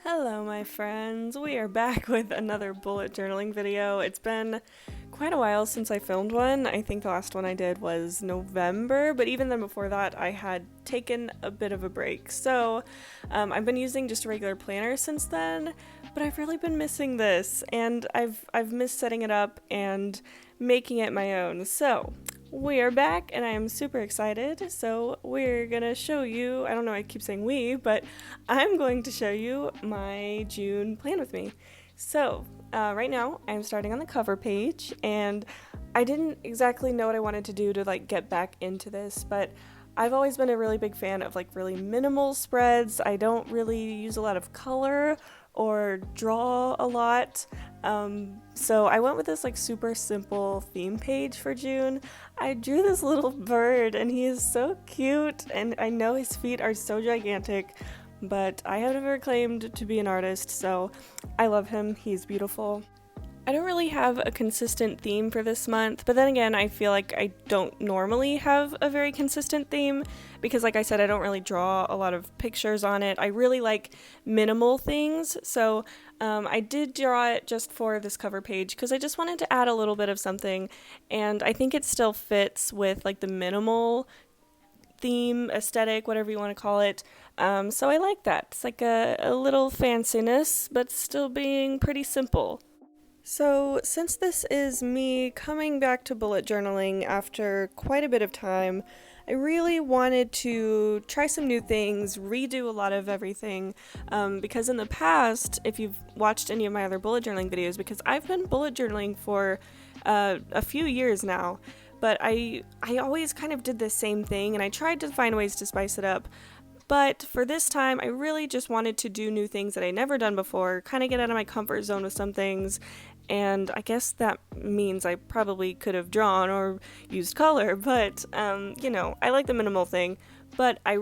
Hello, my friends. We are back with another bullet journaling video. It's been quite a while since I filmed one. I think the last one I did was November, but even then before that, I had taken a bit of a break. So I've been using just a regular planner since then, but I've really been missing this, and I've missed setting it up and making it my own. So we are back and I am super excited. So we're gonna show you, I don't know, I keep saying we, but I'm going to show you my June plan with me. So right now I'm starting on the cover page, and I didn't exactly know what I wanted to do to get back into this, but I've always been a really big fan of really minimal spreads. I don't really use a lot of color or draw a lot. So I went with this super simple theme page for June. I drew this little bird and he is so cute, and I know his feet are so gigantic, but I have never claimed to be an artist, so I love him. He's beautiful. I don't really have a consistent theme for this month, but then again, I feel like I don't normally have a very consistent theme because, like I said, I don't really draw a lot of pictures on it. I really like minimal things, so I did draw it just for this cover page because I just wanted to add a little bit of something, and I think it still fits with the minimal theme, aesthetic, whatever you want to call it. So I like that. It's a little fanciness, but still being pretty simple. So, since this is me coming back to bullet journaling after quite a bit of time, I really wanted to try some new things, redo a lot of everything, because in the past, if you've watched any of my other bullet journaling videos, because I've been bullet journaling for a few years now, but I always kind of did the same thing, and I tried to find ways to spice it up. But for this time, I really just wanted to do new things that I'd never done before, kind of get out of my comfort zone with some things, and I guess that means I probably could have drawn or used color, but, I like the minimal thing. But I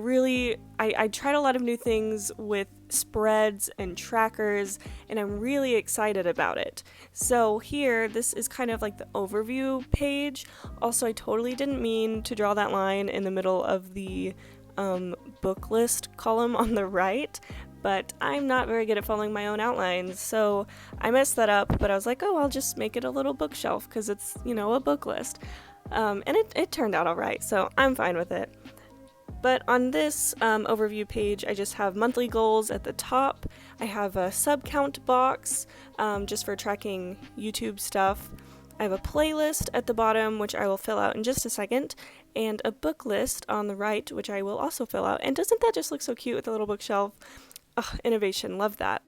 tried a lot of new things with spreads and trackers, and I'm really excited about it. So here, this is kind of like the overview page. Also, I totally didn't mean to draw that line in the middle of the book list column on the right, but I'm not very good at following my own outlines, so I messed that up, but I was like, oh, I'll just make it a little bookshelf because it's, a book list. And it turned out alright, so I'm fine with it. But on this overview page, I just have monthly goals at the top. I have a sub count box just for tracking YouTube stuff. I have a playlist at the bottom, which I will fill out in just a second, and a book list on the right, which I will also fill out. And doesn't that just look so cute with the little bookshelf? Ugh, innovation, love that.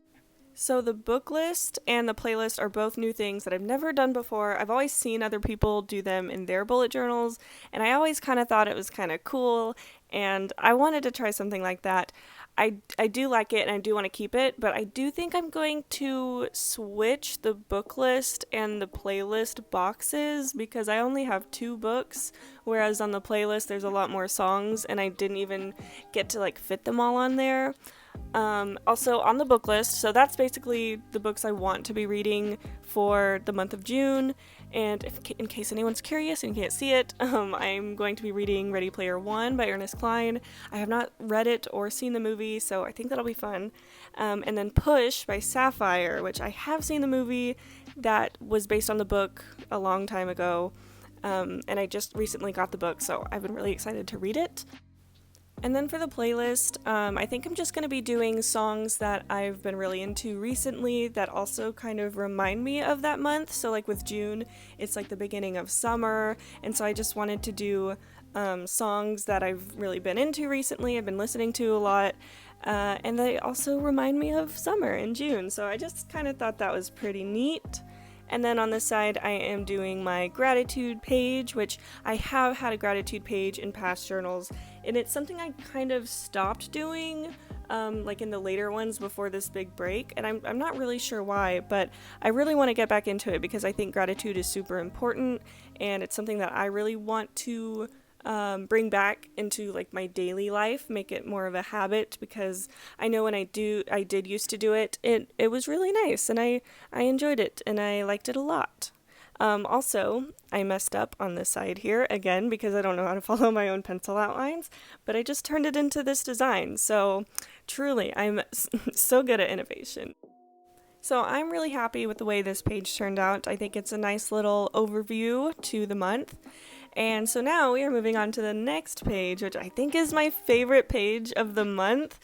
So the book list and the playlist are both new things that I've never done before. I've always seen other people do them in their bullet journals, and I always kind of thought it was kind of cool, and I wanted to try something like that. I do like it and I do want to keep it, but I do think I'm going to switch the book list and the playlist boxes because I only have 2 books, whereas on the playlist there's a lot more songs and I didn't even get to fit them all on there. Also on the book list, so that's basically the books I want to be reading for the month of June, and in case anyone's curious and can't see it, I'm going to be reading Ready Player One by Ernest Cline. I have not read it or seen the movie, so I think that'll be fun. And then Push by Sapphire, which I have seen the movie that was based on the book a long time ago, and I just recently got the book, so I've been really excited to read it. And then for the playlist, I think I'm just going to be doing songs that I've been really into recently that also kind of remind me of that month. So with June, it's the beginning of summer, and so I just wanted to do songs that I've really been into recently, I've been listening to a lot, and they also remind me of summer in June. So I just kind of thought that was pretty neat. And then on this side, I am doing my gratitude page, which I have had a gratitude page in past journals, and it's something I kind of stopped doing, in the later ones before this big break, and I'm not really sure why, but I really want to get back into it because I think gratitude is super important, and it's something that I really want to bring back into my daily life, make it more of a habit, because I know when I did used to do it, it was really nice, and I enjoyed it, and I liked it a lot. Also, I messed up on this side here again because I don't know how to follow my own pencil outlines, but I just turned it into this design. So truly, I'm so good at innovation. So I'm really happy with the way this page turned out. I think it's a nice little overview to the month. And so now we are moving on to the next page, which I think is my favorite page of the month.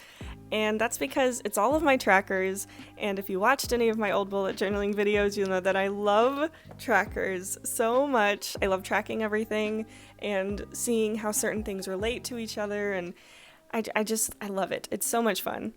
And that's because it's all of my trackers, and if you watched any of my old bullet journaling videos, you'll know that I love trackers so much. I love tracking everything and seeing how certain things relate to each other, and I love it. It's so much fun.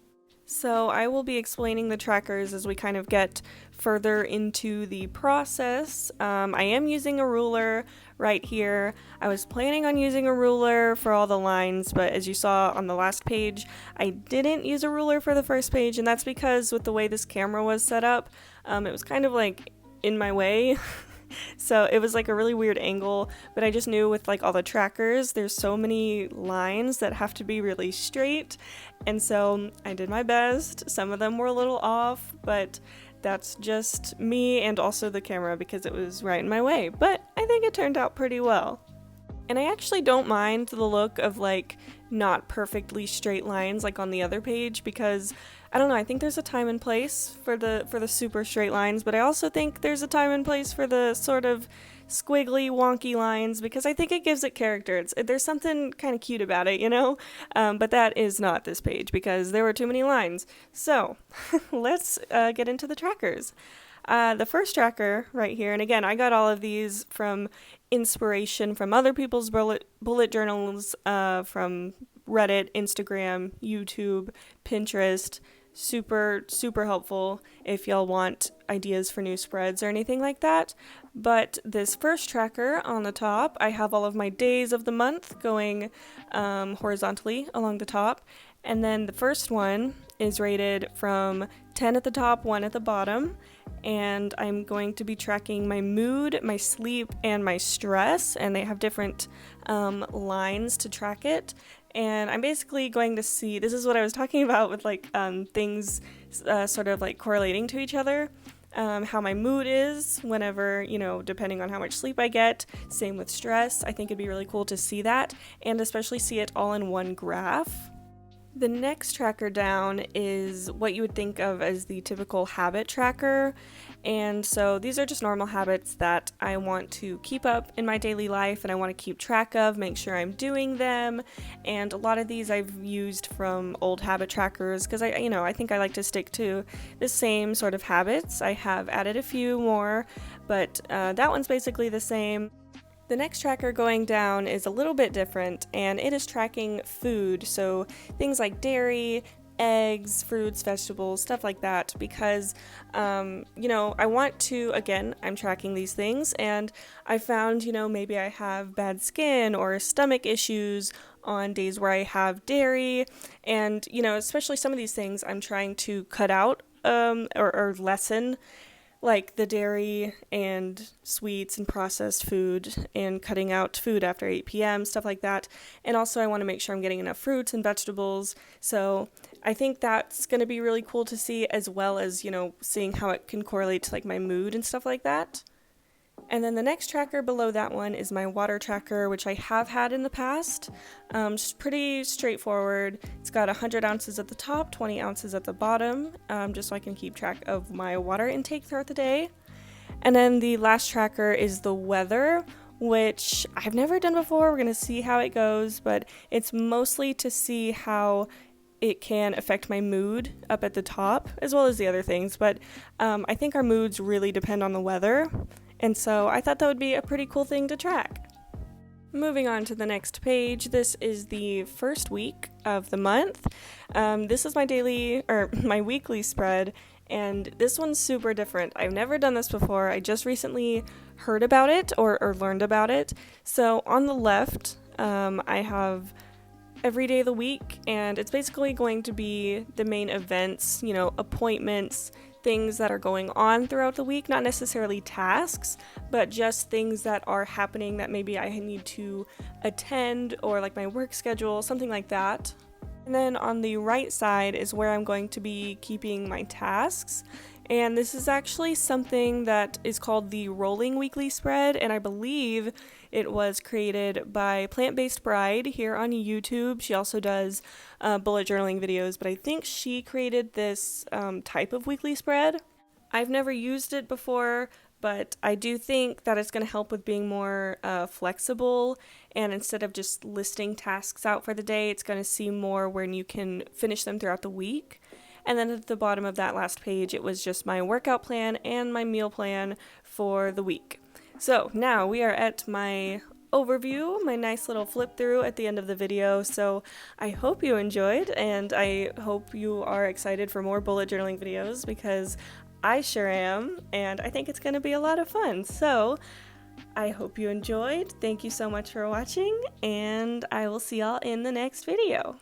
So I will be explaining the trackers as we kind of get further into the process. I am using a ruler right here. I was planning on using a ruler for all the lines, but as you saw on the last page, I didn't use a ruler for the first page, and that's because with the way this camera was set up, it was kind of like in my way. So it was like a really weird angle, but I just knew with like all the trackers, there's so many lines that have to be really straight, and so I did my best. Some of them were a little off, but that's just me and also the camera because it was right in my way, but I think it turned out pretty well. And I actually don't mind the look of like not perfectly straight lines like on the other page because I don't know, I think there's a time and place for the super straight lines, but I also think there's a time and place for the sort of squiggly, wonky lines because I think it gives it character. There's something kind of cute about it, you know? But that is not this page because there were too many lines. So let's get into the trackers. The first tracker right here, and again, I got all of these from inspiration from other people's bullet journals, from Reddit, Instagram, YouTube, Pinterest. Super, super helpful if y'all want ideas for new spreads or anything like that. But this first tracker on the top, I have all of my days of the month going horizontally along the top. And then the first one is rated from 10 at the top, 1 at the bottom. And I'm going to be tracking my mood, my sleep, and my stress. And they have different lines to track it. And I'm basically going to see, this is what I was talking about with like things sort of like correlating to each other. How my mood is whenever, you know, depending on how much sleep I get. Same with stress. I think it'd be really cool to see that and especially see it all in one graph. The next tracker down is what you would think of as the typical habit tracker. And so these are just normal habits that I want to keep up in my daily life and I want to keep track of, make sure I'm doing them. And a lot of these I've used from old habit trackers because I think I like to stick to the same sort of habits. I have added a few more, but that one's basically the same. The next tracker going down is a little bit different, and it is tracking food, so things like dairy, eggs, fruits, vegetables, stuff like that, because, I want to, again, I'm tracking these things, and I found, maybe I have bad skin or stomach issues on days where I have dairy, and, especially some of these things I'm trying to cut out, or lessen, like the dairy and sweets and processed food and cutting out food after 8 p.m., stuff like that. And also I want to make sure I'm getting enough fruits and vegetables. So I think that's going to be really cool to see, as well as, seeing how it can correlate to like my mood and stuff like that. And then the next tracker below that one is my water tracker, which I have had in the past. Just pretty straightforward. It's got 100 ounces at the top, 20 ounces at the bottom, just so I can keep track of my water intake throughout the day. And then the last tracker is the weather, which I've never done before. We're going to see how it goes, but it's mostly to see how it can affect my mood up at the top, as well as the other things. But I think our moods really depend on the weather. And so I thought that would be a pretty cool thing to track. Moving on to the next page, this is the first week of the month. This is my weekly spread, and this one's super different. I've never done this before. I just recently heard about it or learned about it. So on the left, I have every day of the week, and it's basically going to be the main events, appointments, things that are going on throughout the week, not necessarily tasks, but just things that are happening that maybe I need to attend, or like my work schedule, something like that. And then on the right side is where I'm going to be keeping my tasks. And this is actually something that is called the Rolling Weekly Spread, and I believe it was created by Plant-Based Bride here on YouTube. She also does bullet journaling videos, but I think she created this type of weekly spread. I've never used it before, but I do think that it's going to help with being more flexible, and instead of just listing tasks out for the day, it's going to see more when you can finish them throughout the week. And then at the bottom of that last page, it was just my workout plan and my meal plan for the week. So now we are at my overview, my nice little flip through at the end of the video. So I hope you enjoyed, and I hope you are excited for more bullet journaling videos, because I sure am, and I think it's going to be a lot of fun. So I hope you enjoyed. Thank you so much for watching, and I will see y'all in the next video.